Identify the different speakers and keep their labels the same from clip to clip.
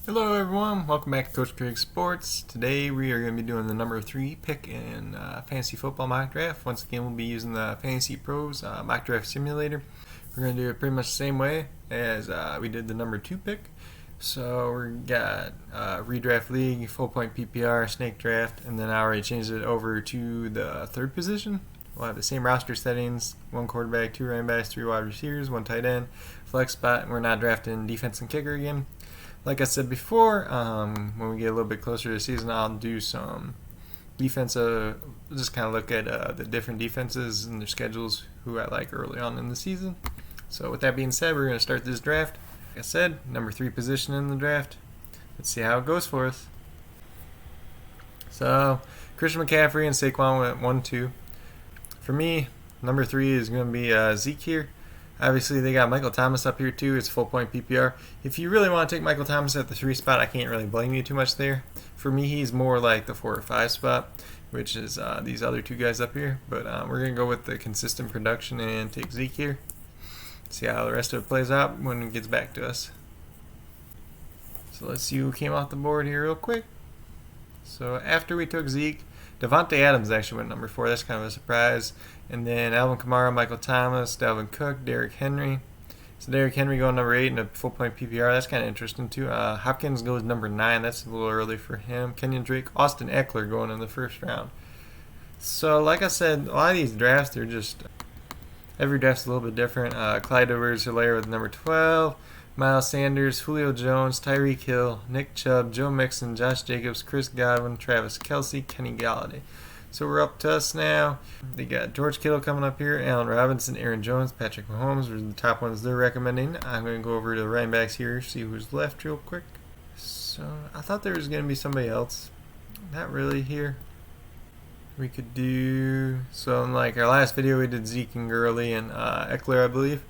Speaker 1: Hello everyone, welcome back to Coach Craig Sports. Today we are going to be doing the number 3 pick in Fantasy Football Mock Draft. Once again, we'll be using the Fantasy Pros Mock Draft Simulator. We're going to do it pretty much the same way as we did the number 2 pick. So we got Redraft League, Full Point PPR, Snake Draft, and then I already changed it over to the 3rd position. We'll have the same roster settings, 1 quarterback, 2 running backs, 3 wide receivers, 1 tight end, flex spot, and we're not drafting defense and kicker again. Like I said before, when we get a little bit closer to the season, I'll do some defensive, just kind of look at the different defenses and their schedules, who I like early on in the season. So with that being said, we're going to start this draft. Like I said, number 3 position in the draft. Let's see how it goes for us. So Christian McCaffrey and Saquon went 1-2. For me, number 3 is going to be Zeke here. Obviously, they got Michael Thomas up here too. It's full point PPR. If you really want to take Michael Thomas at the 3 spot, I can't really blame you too much there. For me, he's more like the 4 or 5 spot, which is these other 2 guys up here. But we're going to go with the consistent production and take Zeke here. See how the rest of it plays out when it gets back to us. So let's see who came off the board here real quick. So after we took Zeke, Devontae Adams actually went number 4. That's kind of a surprise. And then Alvin Kamara, Michael Thomas, Dalvin Cook, Derrick Henry. So Derrick Henry going number 8 in a full point PPR. That's kind of interesting too. Hopkins goes number 9. That's a little early for him. Kenyon Drake, Austin Eckler going in the 1st round. So like I said, a lot of these drafts, they're just, every draft's a little bit different. Clyde Edwards-Helaire with number 12. Miles Sanders, Julio Jones, Tyreek Hill, Nick Chubb, Joe Mixon, Josh Jacobs, Chris Godwin, Travis Kelce, Kenny Galladay. So we're up to us now. They got George Kittle coming up here, Allen Robinson, Aaron Jones, Patrick Mahomes are the top ones they're recommending. I'm going to go over to the running backs here, see who's left real quick. So I thought there was going to be somebody else. Not really here. We could do, so in like our last video we did Zeke and Gurley and Eckler, I believe.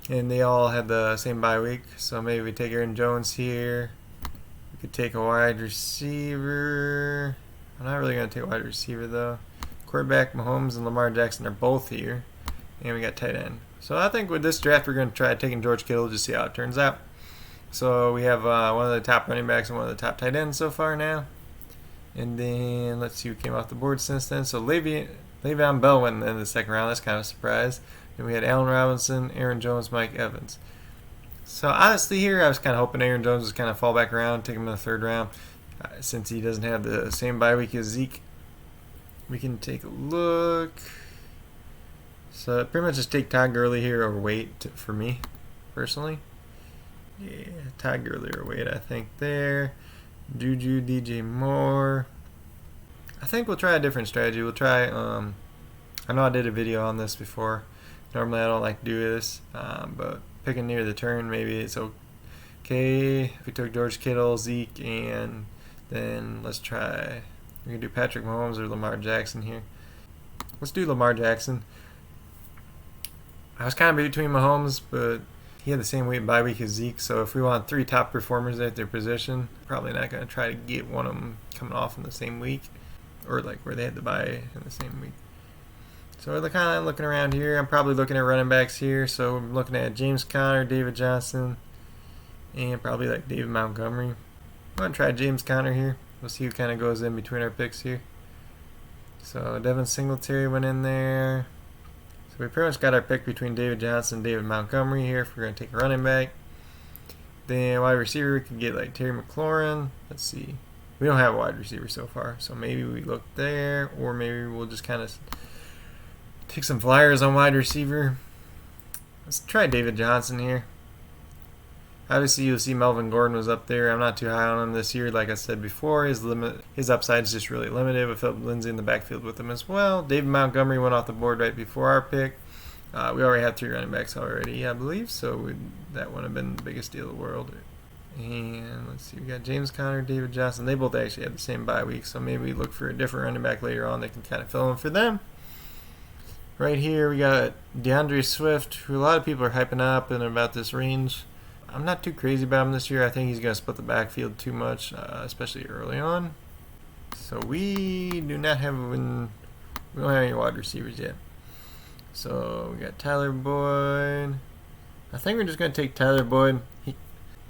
Speaker 1: And they all had the same bye week. So maybe we take Aaron Jones here. We could take a wide receiver. I'm not really going to take a wide receiver though. Quarterback, Mahomes and Lamar Jackson are both here. And we got tight end. So I think with this draft we're going to try taking George Kittle to see how it turns out. So we have one of the top running backs and one of the top tight ends so far now. And then let's see who came off the board since then. So Le'Veon Bell went in the 2nd round. That's kind of a surprise. And we had Allen Robinson, Aaron Jones, Mike Evans. So honestly here, I was kind of hoping Aaron Jones would kind of fall back around, take him in the 3rd round. Since he doesn't have the same bye week as Zeke. We can take a look. So pretty much just take Todd Gurley here or wait for me, personally. Yeah, Todd Gurley or wait, I think there. Juju, DJ Moore. I think we'll try a different strategy. We'll try, I know I did a video on this before. Normally I don't like to do this, but picking near the turn, maybe it's okay. If we took George Kittle, Zeke, and then let's try, we can do Patrick Mahomes or Lamar Jackson here. Let's do Lamar Jackson. I was kind of between Mahomes, but he had the same bye week as Zeke, so if we want 3 top performers at their position, probably not going to try to get one of them coming off in the same week, or like where they had the bye in the same week. So we're kind of looking around here. I'm probably looking at running backs here. So I'm looking at James Conner, David Johnson, and probably like David Montgomery. I'm going to try James Conner here. We'll see who kind of goes in between our picks here. So Devin Singletary went in there. So we pretty much got our pick between David Johnson and David Montgomery here if we're going to take a running back. Then wide receiver, we could get like Terry McLaurin. Let's see. We don't have a wide receiver so far. So maybe we look there, or maybe we'll just kind of take some flyers on wide receiver. Let's try David Johnson here. Obviously, you'll see Melvin Gordon was up there. I'm not too high on him this year. Like I said before, his upside is just really limited with Philip Lindsay in the backfield with him as well. David Montgomery went off the board right before our pick. We already had 3 running backs already, I believe, so that wouldn't have been the biggest deal in the world. And let's see, we got James Conner, David Johnson. They both actually have the same bye week, so maybe we look for a different running back later on that can kind of fill in for them. Right here, we got DeAndre Swift, who a lot of people are hyping up and about this range. I'm not too crazy about him this year. I think he's going to split the backfield too much, especially early on. So we do not have, we don't have any wide receivers yet. So we got Tyler Boyd. I think we're just going to take Tyler Boyd.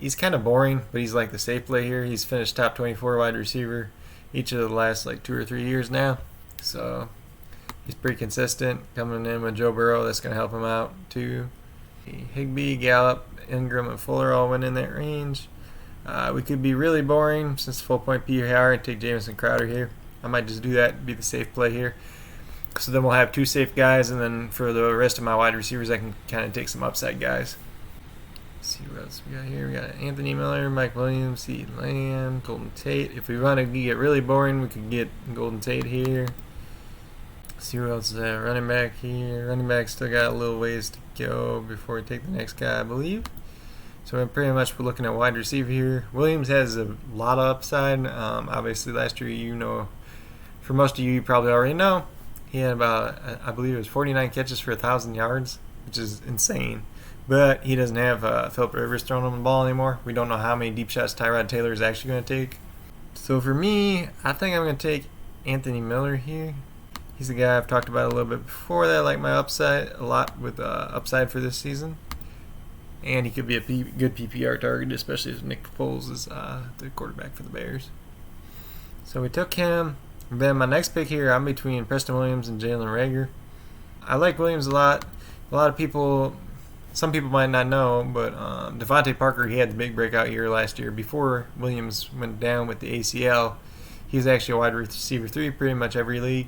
Speaker 1: he's kind of boring, but he's like the safe play here. He's finished top 24 wide receiver each of the last like 2 or 3 years now. So he's pretty consistent. Coming in with Joe Burrow, that's going to help him out too. Higbee, Gallup, Ingram, and Fuller all went in that range. We could be really boring since full point PPR and take Jamison Crowder here. I might just do that, be the safe play here. So then we'll have 2 safe guys, and then for the rest of my wide receivers, I can kind of take some upside guys. Let's see what else we got here. We got Anthony Miller, Mike Williams, CeeDee Lamb, Golden Tate. If we want to get really boring, we could get Golden Tate here. Let's see what else is there. Running back here. Running back still got a little ways to go before we take the next guy, I believe. So we're pretty much looking at wide receiver here. Williams has a lot of upside. Obviously, last year, for most of you probably already know, he had about, I believe it was 49 catches for 1,000 yards, which is insane. But he doesn't have Philip Rivers throwing him the ball anymore. We don't know how many deep shots Tyrod Taylor is actually going to take. So for me, I think I'm going to take Anthony Miller here. He's the guy I've talked about a little bit before that I like my upside a lot with upside for this season. And he could be a good PPR target, especially if Nick Foles is the quarterback for the Bears. So we took him. Then my next pick here, I'm between Preston Williams and Jalen Reagor. I like Williams a lot. A lot of people, some people might not know, but Devontae Parker, he had the big breakout year last year. Before Williams went down with the ACL, he was actually a wide receiver 3 pretty much every league,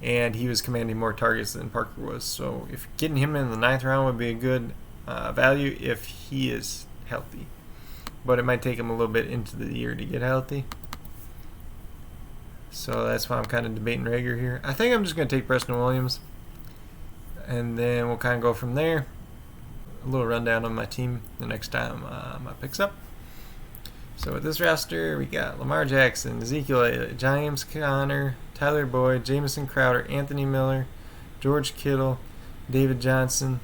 Speaker 1: and he was commanding more targets than Parker was. So if getting him in the 9th round would be a good value if he is healthy. But it might take him a little bit into the year to get healthy. So that's why I'm kind of debating Reagor here. I think I'm just going to take Preston Williams, and then we'll kind of go from there. A little rundown on my team the next time my picks up. So with this roster, we got Lamar Jackson, Ezekiel Elliott, James Conner, Tyler Boyd, Jamison Crowder, Anthony Miller, George Kittle, David Johnson,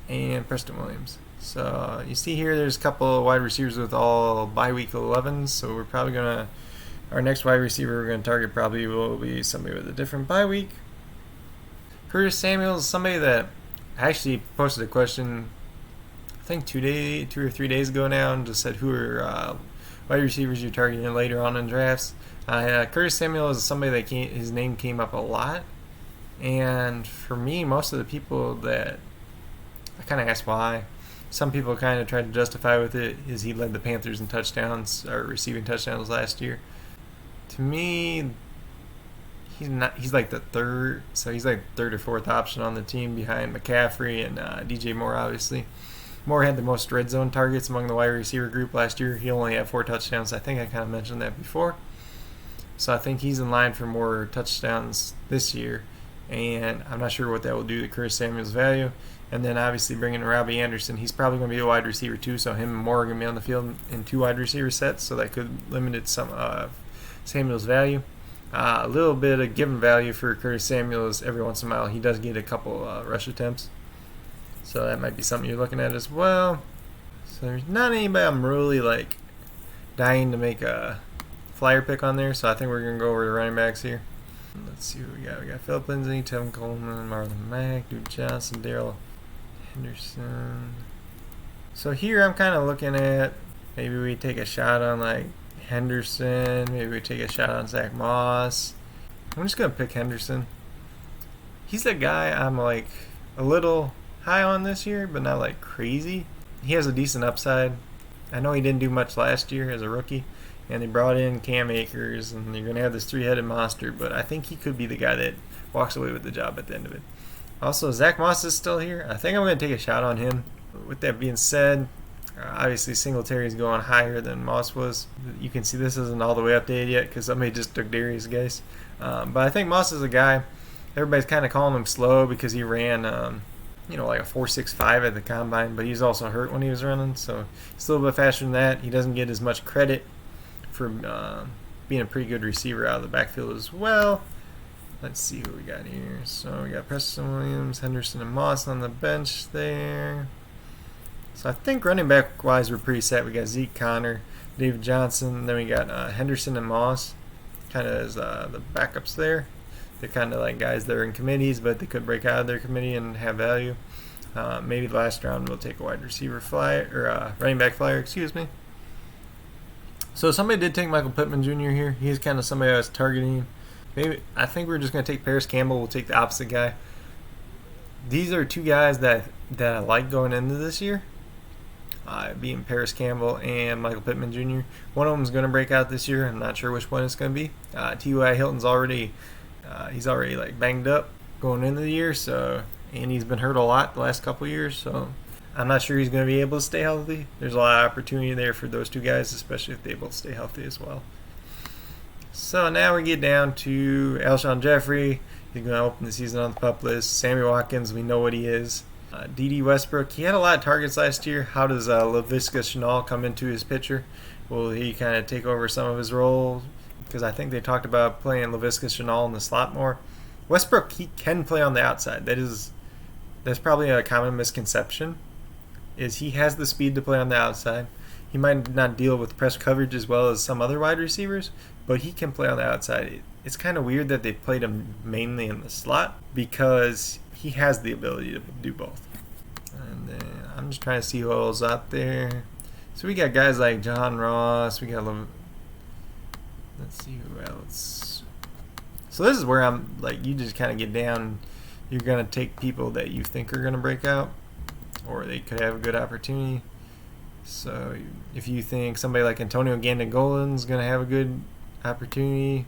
Speaker 1: and Preston Williams. So you see here there's a couple of wide receivers with all bye week 11s, so we're probably going to, our next wide receiver we're going to target probably will be somebody with a different bye week. Curtis Samuel is somebody that I actually posted a question, I think 2 or 3 days ago now, and just said who are wide receivers you're targeting later on in drafts. Curtis Samuel is somebody that his name came up a lot, and for me, most of the people that I kind of asked why. Some people kind of tried to justify with it is he led the Panthers in touchdowns or receiving touchdowns last year. To me, he's not. He's like the third, so he's like third or fourth option on the team behind McCaffrey and DJ Moore. Obviously, Moore had the most red zone targets among the wide receiver group last year. He only had 4 touchdowns. I think I kind of mentioned that before. So I think he's in line for more touchdowns this year, and I'm not sure what that will do to Curtis Samuel's value. And then obviously bringing in Robbie Anderson, he's probably going to be a wide receiver too, so him and Moore are going to be on the field in 2 wide receiver sets, so that could limit some Samuel's value. A little bit of given value for Curtis Samuel is every once in a while he does get a couple rush attempts, so that might be something you're looking at as well. So there's not anybody I'm really like dying to make a flyer pick on there, so I think we're going to go over the running backs here. Let's see who we got. We got Philip Lindsay, Tevin Coleman, Marlon Mack, Duke Johnson, Daryl Henderson. So here I'm kind of looking at maybe we take a shot on like Henderson. Maybe we take a shot on Zach Moss. I'm just going to pick Henderson. He's the guy I'm like a little high on this year, but not like crazy. He has a decent upside. I know he didn't do much last year as a rookie, and they brought in Cam Akers, and you're going to have this 3-headed monster, but I think he could be the guy that walks away with the job at the end of it. Also, Zach Moss is still here. I think I'm going to take a shot on him. With that being said, obviously Singletary is going higher than Moss was. You can see this isn't all the way updated yet because somebody just took Darius Geis. But I think Moss is a guy, everybody's kind of calling him slow because he ran like a 4.65 at the combine, but he's also hurt when he was running, so he's a little bit faster than that. He doesn't get as much credit for being a pretty good receiver out of the backfield as well. Let's see who we got here. So we got Preston Williams, Henderson, and Moss on the bench there. So I think running back wise we're pretty set. We got Zeke, Connor, David Johnson, then we got Henderson and Moss kind of as the backups there. They're kind of like guys that are in committees, but they could break out of their committee and have value. Maybe the last round we'll take a wide receiver flyer or running back flyer. Excuse me. So somebody did take Michael Pittman Jr. here. He's kind of somebody I was targeting. Maybe I think we're just going to take Paris Campbell. We'll take the opposite guy. These are two guys that I like going into this year. Being Paris Campbell and Michael Pittman Jr. One of them is going to break out this year. I'm not sure which one it's going to be. T.Y. Hilton's already he's already like banged up going into the year, and he's been hurt a lot the last couple of years, so I'm not sure he's going to be able to stay healthy. There's a lot of opportunity there for those two guys, especially if they both stay healthy as well. So now we get down to Alshon Jeffrey. He's going to open the season on the PUP list. Sammy Watkins, we know what he is. D.D. Westbrook, he had a lot of targets last year. How does Laviska Shenault come into his picture? Will he kind of take over some of his role? Because I think they talked about playing Laviska Shenault in the slot more. Westbrook, he can play on the outside. That's probably a common misconception, is he has the speed to play on the outside. He might not deal with press coverage as well as some other wide receivers, but he can play on the outside. It's kind of weird that they played him mainly in the slot because he has the ability to do both. And then I'm just trying to see who else out there. So we got guys like John Ross. We got let's see who else. So this is where I'm like, you just kind of get down. You're gonna take people that you think are gonna break out, or they could have a good opportunity. So if you think somebody like Antonio Gannon-Golden's going to have a good opportunity,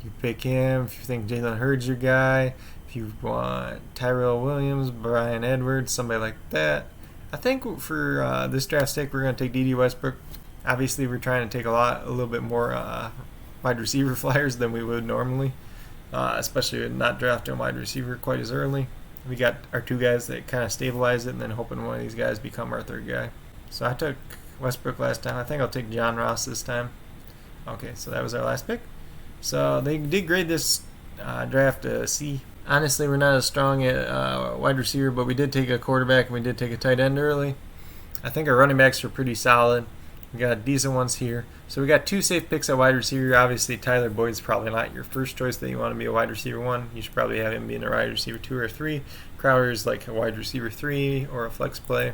Speaker 1: you pick him. If you think Jalen Hurd's your guy, if you want Tyrell Williams, Brian Edwards, somebody like that. I think for this draft stick, we're going to take D.D. Westbrook. Obviously, we're trying to take a little bit more wide receiver flyers than we would normally, especially not drafting a wide receiver quite as early. We got our two guys that kind of stabilize it, and then hoping one of these guys become our third guy. So I took Westbrook last time. I think I'll take John Ross this time. Okay, so that was our last pick. So they did grade this draft a C. Honestly, we're not as strong at wide receiver, but we did take a quarterback and we did take a tight end early. I think our running backs are pretty solid. We got decent ones here. So we got two safe picks at wide receiver. Obviously, Tyler Boyd's probably not your first choice that you want to be a wide receiver 1. You should probably have him being a wide receiver 2 or 3. Crowder's like a wide receiver 3 or a flex play.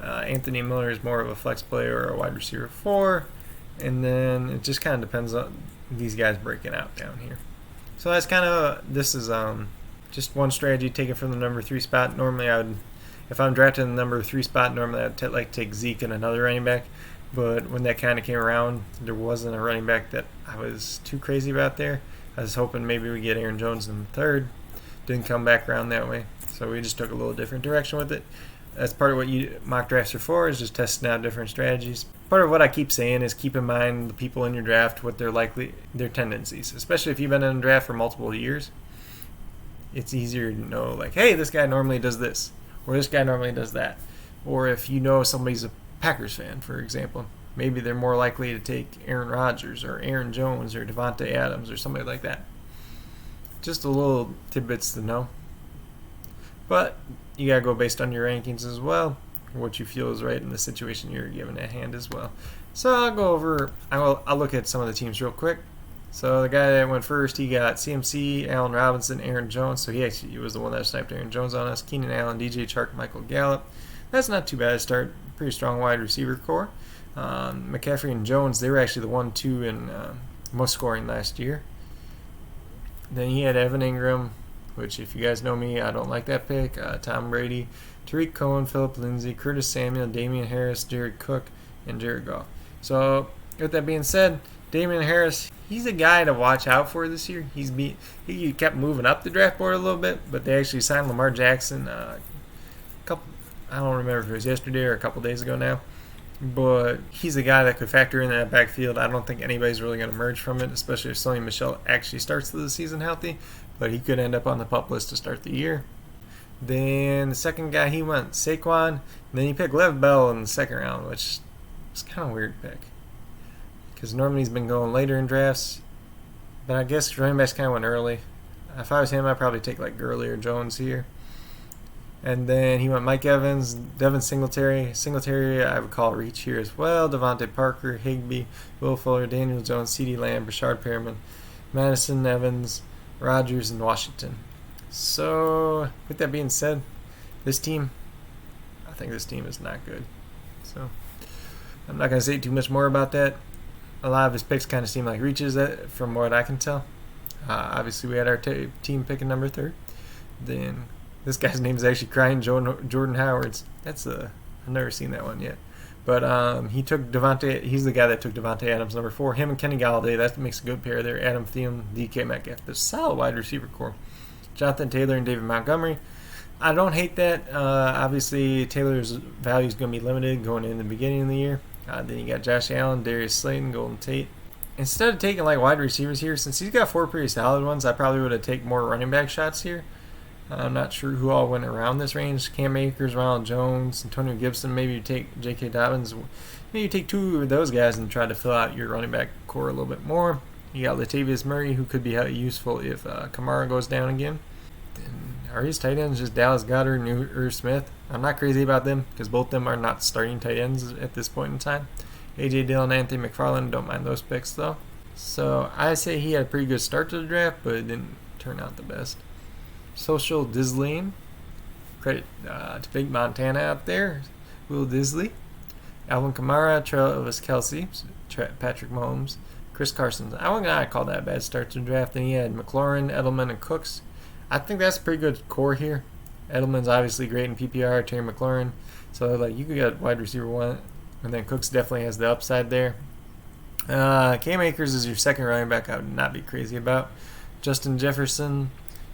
Speaker 1: Anthony Miller is more of a flex player or a wide receiver 4, and then it just kind of depends on these guys breaking out down here. So that's kind of, this is just one strategy taken from the number 3 spot. Normally if I'm drafting the number 3 spot, normally I'd like take Zeke and another running back, but when that kind of came around, there wasn't a running back that I was too crazy about there. I was hoping maybe we get Aaron Jones in the 3rd. Didn't come back around that way, so we just took a little different direction with it. That's part of what mock drafts are for, is just testing out different strategies. Part of what I keep saying is keep in mind the people in your draft, what their tendencies. Especially if you've been in a draft for multiple years, it's easier to know, like, hey, this guy normally does this, or this guy normally does that. Or if you know somebody's a Packers fan, for example, maybe they're more likely to take Aaron Rodgers or Aaron Jones or Devontae Adams or somebody like that. Just a little tidbits to know. But you gotta go based on your rankings as well, what you feel is right in the situation you're given at hand as well. So I'll look at some of the teams real quick. So the guy that went first, he got CMC, Allen Robinson, Aaron Jones. So he was the one that sniped Aaron Jones on us. Keenan Allen, DJ Chark, Michael Gallup. That's not too bad to start. Pretty strong wide receiver core. McCaffrey and Jones, they were actually the 1-2 in most scoring last year. Then he had Evan Ingram, which, if you guys know me, I don't like that pick. Tom Brady, Tariq Cohen, Philip Lindsay, Curtis Samuel, Damian Harris, Jared Cook, and Jared Goff. So, with that being said, Damian Harris, he's a guy to watch out for this year. He kept moving up the draft board a little bit, but they actually signed Lamar Jackson I don't remember if it was yesterday or a couple days ago now. But he's a guy that could factor in that backfield. I don't think anybody's really going to emerge from it, especially if Sony Michel actually starts the season healthy. But he could end up on the PUP list to start the year. Then the second guy, he went Saquon. And then he picked Lev Bell in the 2nd round, which is kind of a weird pick, because normally he's been going later in drafts. But I guess running backs kind of went early. If I was him, I'd probably take like Gurley or Jones here. And then he went Mike Evans, Devin Singletary. Singletary I would call reach here as well. Devontae Parker, Higbee, Will Fuller, Daniel Jones, CeeDee Lamb, Rashard Perriman, Madison, Evans, Rodgers, and Washington. So, with that being said, This team, I think this team is not good. So I'm not going to say too much more about that. A lot of his picks kind of seem like reaches from what I can tell. Obviously, we had our team picking number 3. Then this guy's name is actually Crying Jordan Howards. I've never seen that one yet. But he took Devontae. He's the guy that took Devontae Adams number 4. Him and Kenny Galladay. That makes a good pair there. Adam Thielen, DK Metcalf. The solid wide receiver core. Jonathan Taylor and David Montgomery. I don't hate that. Obviously, Taylor's value is going to be limited going in the beginning of the year. Then you got Josh Allen, Darius Slayton, Golden Tate. Instead of taking like wide receivers here, since he's got 4 pretty solid ones, I probably would have taken more running back shots here. I'm not sure who all went around this range. Cam Akers, Ronald Jones, Antonio Gibson. Maybe you take J.K. Dobbins. Maybe you take 2 of those guys and try to fill out your running back core a little bit more. You got Latavius Murray, who could be useful if Kamara goes down again. Then are his tight ends just Dallas Goedert and Irv Smith? I'm not crazy about them because both of them are not starting tight ends at this point in time. A.J. Dillon, Anthony McFarland, don't mind those picks though. So I say he had a pretty good start to the draft, but it didn't turn out the best. Social Disley, credit to Big Montana out there, Will Disley, Alvin Kamara, Travis Kelce, Patrick Mahomes, Chris Carson. I wouldn't gonna call that a bad start to the draft. Then he had McLaurin, Edelman, and Cooks. I think that's a pretty good core here. Edelman's obviously great in PPR, Terry McLaurin. So like you could get wide receiver 1, and then Cooks definitely has the upside there. Cam Akers is your second running back. I would not be crazy about. Justin Jefferson,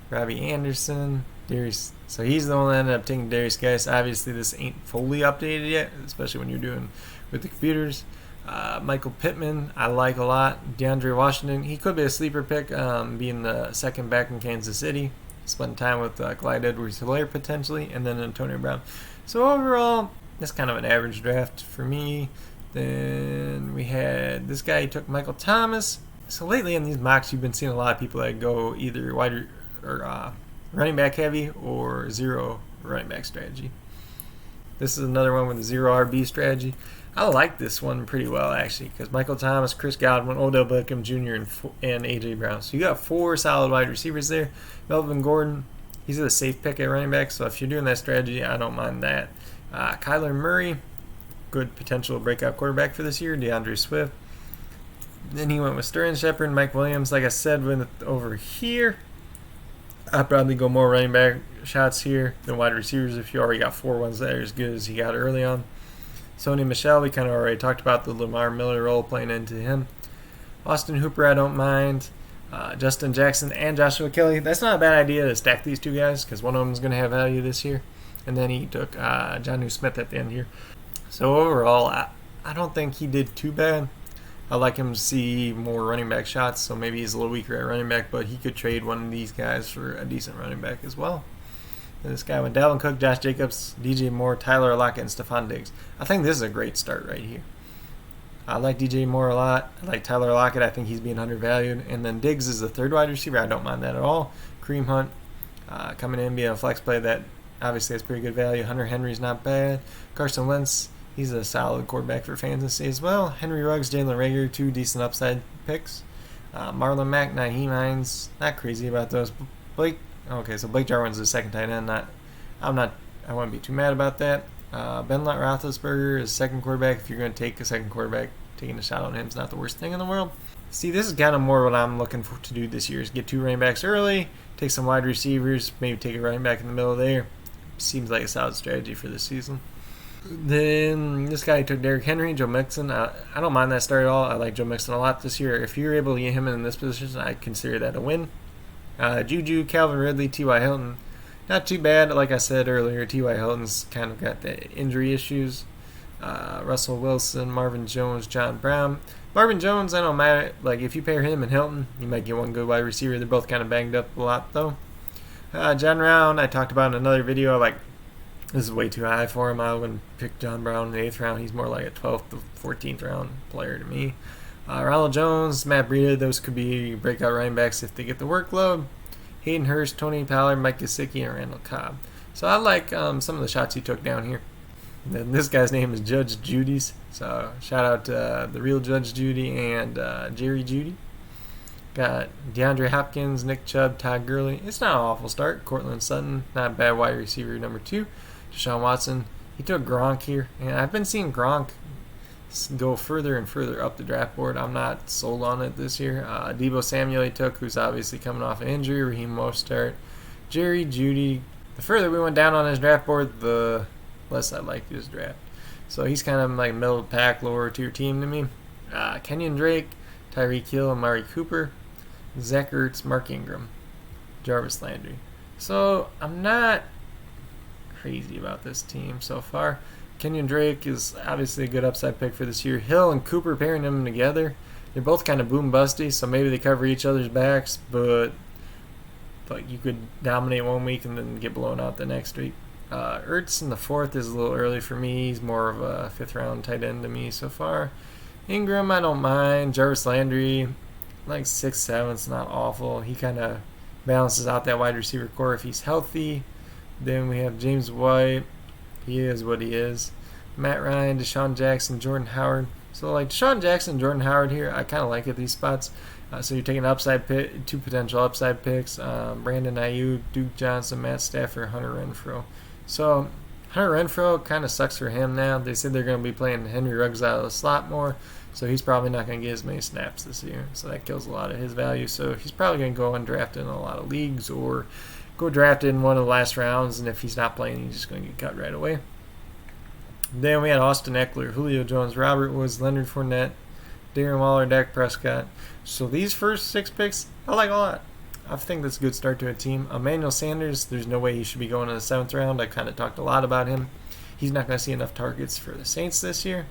Speaker 1: Robbie Anderson, Darius. So he's the one that ended up taking Darius Geis. Obviously, this ain't fully updated yet, especially when you're doing with the computers. Michael Pittman, I like a lot. DeAndre Washington, he could be a sleeper pick, being the second back in Kansas City. Spend time with Clyde Edwards-Helaire potentially, and then Antonio Brown. So overall, that's kind of an average draft for me. Then we had this guy, he took Michael Thomas. So lately in these mocks, you've been seeing a lot of people that go either wide or running back heavy or 0 running back strategy. This is another one with a 0 RB strategy. I like this one pretty well actually because Michael Thomas, Chris Godwin, Odell Beckham Jr. and A.J. Brown. So you got 4 solid wide receivers there. Melvin Gordon, he's a safe pick at running back. So if you're doing that strategy, I don't mind that. Kyler Murray, good potential breakout quarterback for this year. DeAndre Swift. Then he went with Sterling Shepard, Mike Williams. Like I said, over here, I'd probably go more running back shots here than wide receivers if you already got 4 ones that are as good as he got early on. Sony Michel, we kind of already talked about the Lamar Miller role playing into him. Austin Hooper, I don't mind. Justin Jackson and Joshua Kelly. That's not a bad idea to stack these 2 guys because one of them is going to have value this year. And then he took Jonnu Smith at the end here. So overall, I don't think he did too bad. I like him to see more running back shots, so maybe he's a little weaker at running back, but he could trade one of these guys for a decent running back as well. And this guy with Dalvin Cook, Josh Jacobs, DJ Moore, Tyler Lockett, and Stephon Diggs. I think this is a great start right here. I like DJ Moore a lot. I like Tyler Lockett. I think he's being undervalued. And then Diggs is the 3rd wide receiver. I don't mind that at all. Kareem Hunt coming in, being a flex play that obviously has pretty good value. Hunter Henry's not bad. Carson Wentz, he's a solid quarterback for fantasy as well. Henry Ruggs, Jalen Reagor, 2 decent upside picks. Marlon Mack, Nyheim Hines, not crazy about those. Blake Jarwin's the second tight end. I wouldn't be too mad about that. Ben Roethlisberger is second quarterback. If you're going to take a second quarterback, taking a shot on him is not the worst thing in the world. See, this is kind of more what I'm looking for to do this year is get 2 running backs early, take some wide receivers, maybe take a running back in the middle there. Seems like a solid strategy for this season. Then this guy took Derrick Henry, Joe Mixon. I don't mind that start at all. I like Joe Mixon a lot this year. If you're able to get him in this position, I consider that a win. Juju, Calvin Ridley, T.Y. Hilton. Not too bad. Like I said earlier, T.Y. Hilton's kind of got the injury issues. Russell Wilson, Marvin Jones, John Brown. Marvin Jones, I don't matter. Like, if you pair him and Hilton, you might get one good wide receiver. They're both kind of banged up a lot, though. John Brown, I talked about in another video. This is way too high for him. I wouldn't pick John Brown in the 8th round. He's more like a 12th to 14th round player to me. Ronald Jones, Matt Breida, those could be breakout running backs if they get the workload. Hayden Hurst, Tony Pollard, Mike Gesicki, and Randall Cobb. So I like some of the shots he took down here. Then this guy's name is Judge Judy's. So shout out to the real Judge Judy and Jerry Judy. Got DeAndre Hopkins, Nick Chubb, Todd Gurley. It's not an awful start. Cortland Sutton, not a bad wide receiver number 2. Deshaun Watson. He took Gronk here, and I've been seeing Gronk go further and further up the draft board. I'm not sold on it this year. Deebo Samuel he took, who's obviously coming off an injury. Raheem Mostert, Jerry Jeudy. The further we went down on his draft board, the less I liked his draft. So he's kind of like middle of the pack, lower tier team to me. Kenyon Drake, Tyreek Hill, Amari Cooper, Zach Ertz, Mark Ingram, Jarvis Landry. So I'm not crazy about this team so far. Kenyon Drake is obviously a good upside pick for this year. Hill and Cooper, pairing them together, they're both kind of boom busty, so maybe they cover each other's backs, but you could dominate one week and then get blown out the next week. Ertz in the 4th is a little early for me. He's more of a 5th round tight end to me so far. Ingram, I don't mind. Jarvis Landry, like 6th, 7th, not awful. He kind of balances out that wide receiver core if he's healthy. Then we have James White. He is what he is. Matt Ryan, Deshaun Jackson, Jordan Howard. So like Deshaun Jackson, Jordan Howard here, I kind of like at these spots. So you're taking upside pick, 2 potential upside picks: Brandon Ayuk, Duke Johnson, Matt Stafford, Hunter Renfrow. So Hunter Renfrow kind of sucks for him now. They said they're going to be playing Henry Ruggs out of the slot more, so he's probably not going to get as many snaps this year. So that kills a lot of his value. So he's probably going to go undrafted in a lot of leagues or go drafted in one of the last rounds, and if he's not playing, he's just going to get cut right away. Then we had Austin Eckler, Julio Jones, Robert Woods, Leonard Fournette, Darren Waller, Dak Prescott. So these first 6 picks, I like a lot. I think that's a good start to a team. Emmanuel Sanders, there's no way he should be going in the 7th round. I kind of talked a lot about him. He's not going to see enough targets for the Saints this year.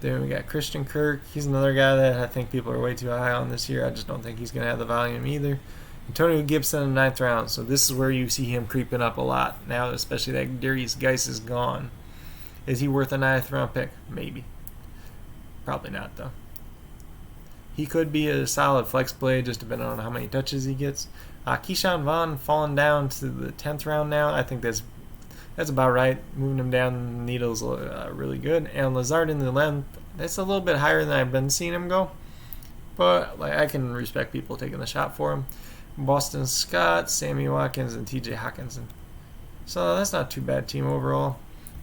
Speaker 1: Then we got Christian Kirk. He's another guy that I think people are way too high on this year. I just don't think he's going to have the volume either. Antonio Gibson in the 9th round. So this is where you see him creeping up a lot now, especially that Darius Geis is gone. Is he worth a 9th round pick? Maybe. Probably not, though. He could be a solid flex play, just depending on how many touches he gets. Keyshawn Vaughn falling down to the 10th round now. I think that's about right. Moving him down the needle's really good. And Lazard in the 11th, that's a little bit higher than I've been seeing him go. But I can respect people taking the shot for him. Boston Scott, Sammy Watkins, and TJ Hawkinson. So that's not too bad team overall.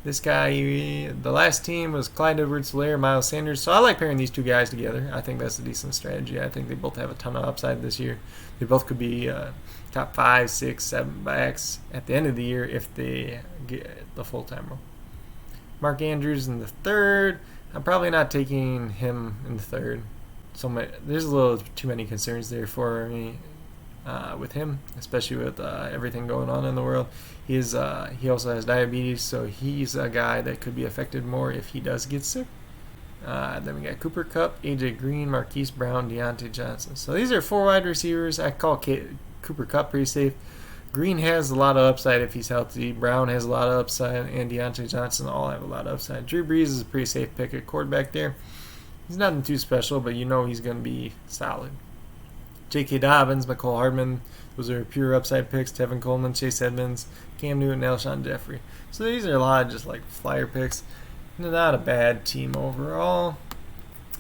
Speaker 1: This guy, the last team was Clyde Edwards-Helaire, Miles Sanders. So I like pairing these 2 guys together. I think that's a decent strategy. I think they both have a ton of upside this year. They both could be top 5, 6, 7 backs at the end of the year if they get the full-time role. Mark Andrews in the 3rd. I'm probably not taking him in the 3rd. So there's a little too many concerns there for me. With him, especially with everything going on in the world. He also has diabetes, so he's a guy that could be affected more if he does get sick. Then we got Cooper Kupp, AJ Green, Marquise Brown, Deontay Johnson. So these are 4 wide receivers. I call Cooper Kupp pretty safe. Green has a lot of upside if he's healthy. Brown has a lot of upside, and Deontay Johnson all have a lot of upside. Drew Brees is a pretty safe pick at quarterback there. He's nothing too special, but you know he's going to be solid. J.K. Dobbins, McCole Hardman, those are pure upside picks. Tevin Coleman, Chase Edmonds, Cam Newton, Alshon Jeffrey. So these are a lot of just like flyer picks. Not a bad team overall.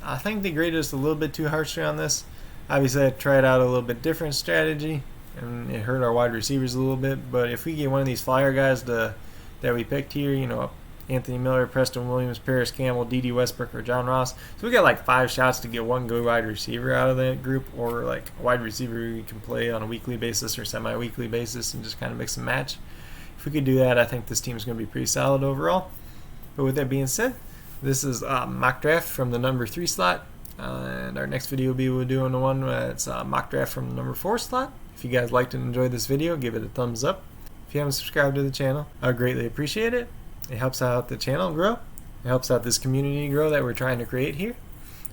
Speaker 1: I think they graded us a little bit too harshly on this. Obviously, I tried out a little bit different strategy, and it hurt our wide receivers a little bit. But if we get one of these flyer guys that we picked here, Anthony Miller, Preston Williams, Paris Campbell, D.D. Westbrook, or John Ross. So we got like 5 shots to get one good wide receiver out of that group, or like a wide receiver we can play on a weekly basis or semi-weekly basis and just kind of mix and match. If we could do that, I think this team is going to be pretty solid overall. But with that being said, this is mock draft from the number 3 slot. And our next video will be doing the one that's mock draft from the number 4 slot. If you guys liked and enjoyed this video, give it a thumbs up. If you haven't subscribed to the channel, I would greatly appreciate it. It helps out the channel grow. It helps out this community grow that we're trying to create here.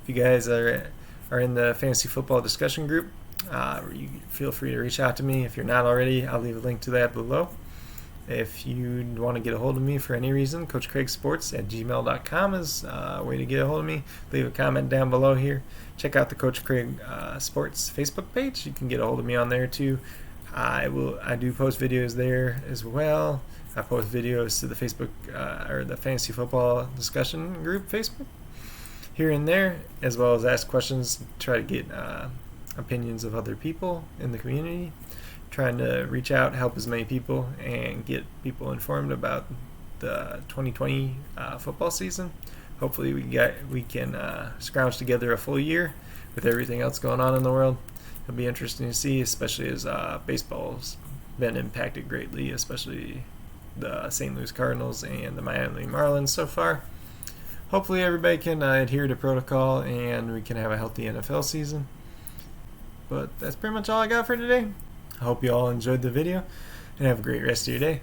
Speaker 1: If you guys are in the fantasy football discussion group, you feel free to reach out to me. If you're not already, I'll leave a link to that below. If you want to get a hold of me for any reason, CoachCraigSports@gmail.com is a way to get a hold of me. Leave a comment down below here. Check out the Coach Craig Sports Facebook page. You can get a hold of me on there too. I do post videos there as well. I post videos to the Facebook or the Fantasy Football Discussion Group Facebook here and there, as well as ask questions. Try to get opinions of other people in the community, trying to reach out, help as many people, and get people informed about the 2020 football season. Hopefully we can scrounge together a full year with everything else going on in the world. It'll be interesting to see, especially as baseball's been impacted greatly, especially the St. Louis Cardinals and the Miami Marlins so far. Hopefully everybody can adhere to protocol and we can have a healthy NFL season. But that's pretty much all I got for today. I hope you all enjoyed the video and have a great rest of your day.